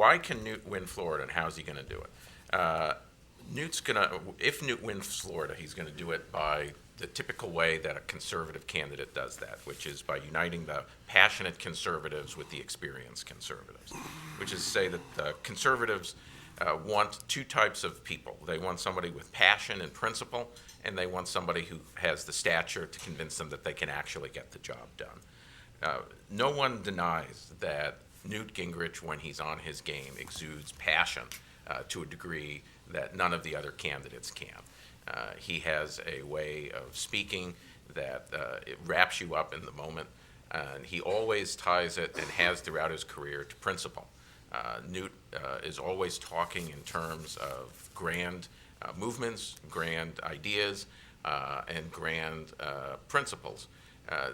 why can Newt win Florida, and how's he going to do it? If Newt wins Florida, he's going to do it by the typical way that a conservative candidate does that, which is by uniting the passionate conservatives with the experienced conservatives, which is to say that the conservatives want two types of people. They want somebody with passion and principle, and they want somebody who has the stature to convince them that they can actually get the job done. No one denies that Newt Gingrich, when he's on his game, exudes passion to a degree that none of the other candidates can. He has a way of speaking that it wraps you up in the moment, and he always ties it, and has throughout his career, to principle. Newt is always talking in terms of grand movements, grand ideas, and grand principles.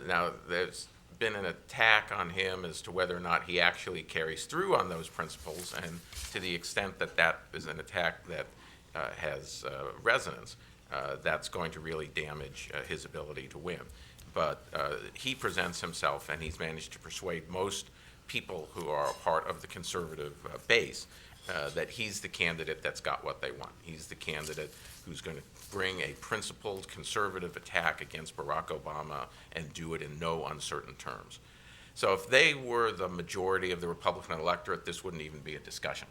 Now, there's been an attack on him as to whether or not he actually carries through on those principles, and to the extent that that is an attack that has resonance, that's going to really damage his ability to win. But he presents himself, and he's managed to persuade most people who are a part of the conservative base that he's the candidate that's got what they want. He's the candidate who's going to bring a principled conservative attack against Barack Obama and do it in no uncertain terms. So if they were the majority of the Republican electorate, this wouldn't even be a discussion.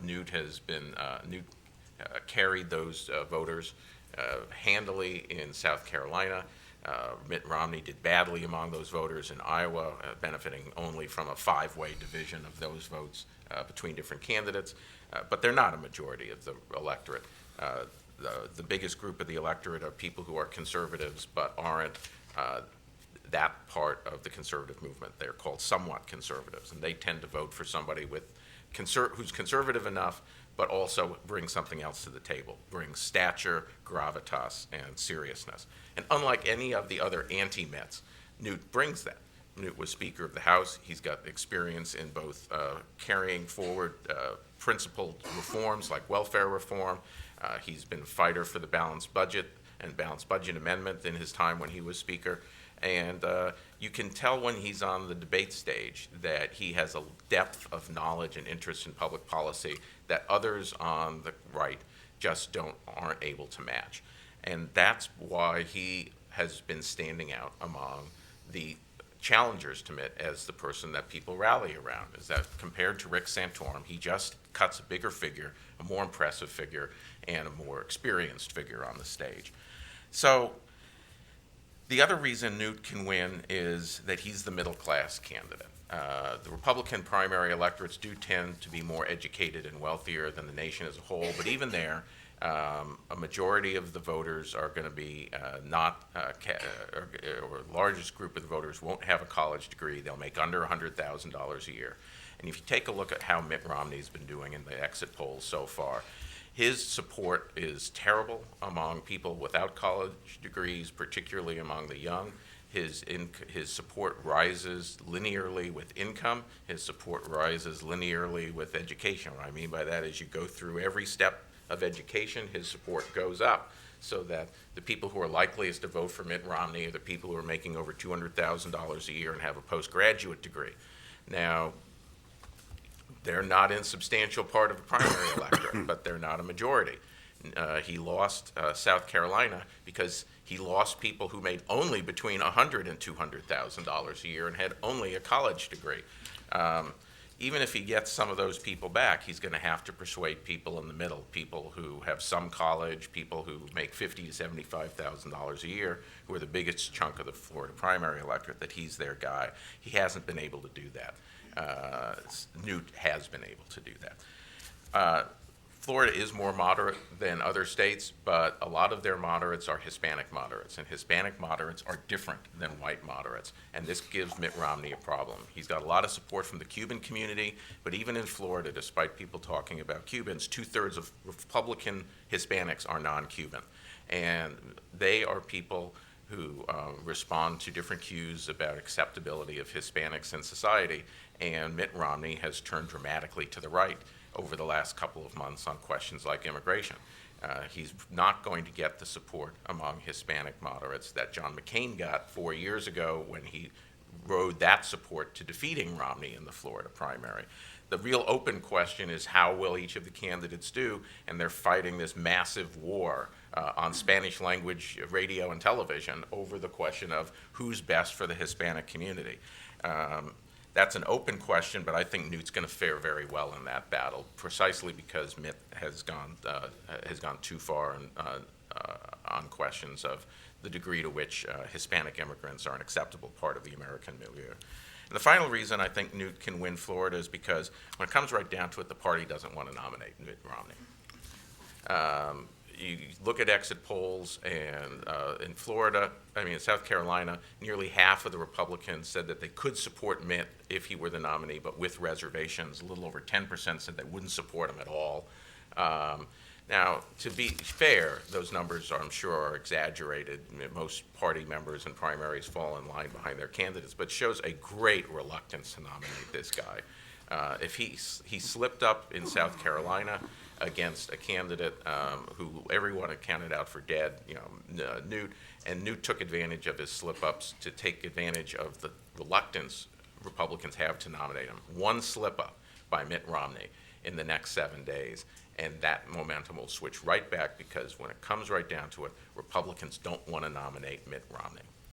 Newt carried those voters handily in South Carolina. Mitt Romney did badly among those voters in Iowa, benefiting only from a five-way division of those votes between different candidates. But they're not a majority of the electorate. The biggest group of the electorate are people who are conservatives but aren't that part of the conservative movement. They're called somewhat conservatives, and they tend to vote for somebody who's conservative enough but also brings something else to the table, brings stature, gravitas, and seriousness. And unlike any of the other anti-Mitts, Newt brings that. Newt was Speaker of the House. He's got experience in both carrying forward principled reforms like welfare reform. He's been a fighter for the balanced budget and balanced budget amendment in his time when he was Speaker. And you can tell when he's on the debate stage that he has a depth of knowledge and interest in public policy that others on the right just aren't able to match. And that's why he has been standing out among the challengers to Mitt as the person that people rally around, is that compared to Rick Santorum, he just cuts a bigger figure, a more impressive figure, and a more experienced figure on the stage. So the other reason Newt can win is that he's the middle-class candidate. The Republican primary electorates do tend to be more educated and wealthier than the nation as a whole, but even there, a majority of the voters are going to be or the largest group of the voters won't have a college degree. They'll make under $100,000 a year. And if you take a look at how Mitt Romney's been doing in the exit polls so far, his support is terrible among people without college degrees, particularly among the young. His support rises linearly with income. His support rises linearly with education. What I mean by that is you go through every step of education, his support goes up, so that the people who are likeliest to vote for Mitt Romney are the people who are making over $200,000 a year and have a postgraduate degree. Now, they're not in substantial part of the primary electorate, but they're not a majority. He lost South Carolina because he lost people who made only between $100,000 and $200,000 a year and had only a college degree. Even if he gets some of those people back, he's going to have to persuade people in the middle, people who have some college, people who make $50,000 to $75,000 a year, who are the biggest chunk of the Florida primary electorate, that he's their guy. He hasn't been able to do that. Newt has been able to do that. Florida is more moderate than other states, but a lot of their moderates are Hispanic moderates, and Hispanic moderates are different than white moderates, and this gives Mitt Romney a problem. He's got a lot of support from the Cuban community, but even in Florida, despite people talking about Cubans, 2/3 of Republican Hispanics are non-Cuban, and they are people who respond to different cues about acceptability of Hispanics in society, and Mitt Romney has turned dramatically to the right over the last couple of months on questions like immigration. He's not going to get the support among Hispanic moderates that John McCain got 4 years ago when he rode that support to defeating Romney in the Florida primary. The real open question is how will each of the candidates do, and they're fighting this massive war on Spanish language radio and television over the question of who's best for the Hispanic community. That's an open question, but I think Newt's going to fare very well in that battle, precisely because Mitt has gone too far on questions of the degree to which Hispanic immigrants are an acceptable part of the American milieu. And the final reason I think Newt can win Florida is because when it comes right down to it, the party doesn't want to nominate Mitt Romney. You look at exit polls, and in South Carolina, nearly half of the Republicans said that they could support Mitt if he were the nominee, but with reservations. A little over 10% said they wouldn't support him at all. Now, to be fair, those numbers, I'm sure, are exaggerated. Most party members in primaries fall in line behind their candidates, but shows a great reluctance to nominate this guy. If he slipped up in South Carolina against a candidate who everyone had counted out for dead, Newt, and Newt took advantage of his slip-ups to take advantage of the reluctance Republicans have to nominate him. One slip-up by Mitt Romney in the next 7 days, and that momentum will switch right back, because when it comes right down to it, Republicans don't want to nominate Mitt Romney.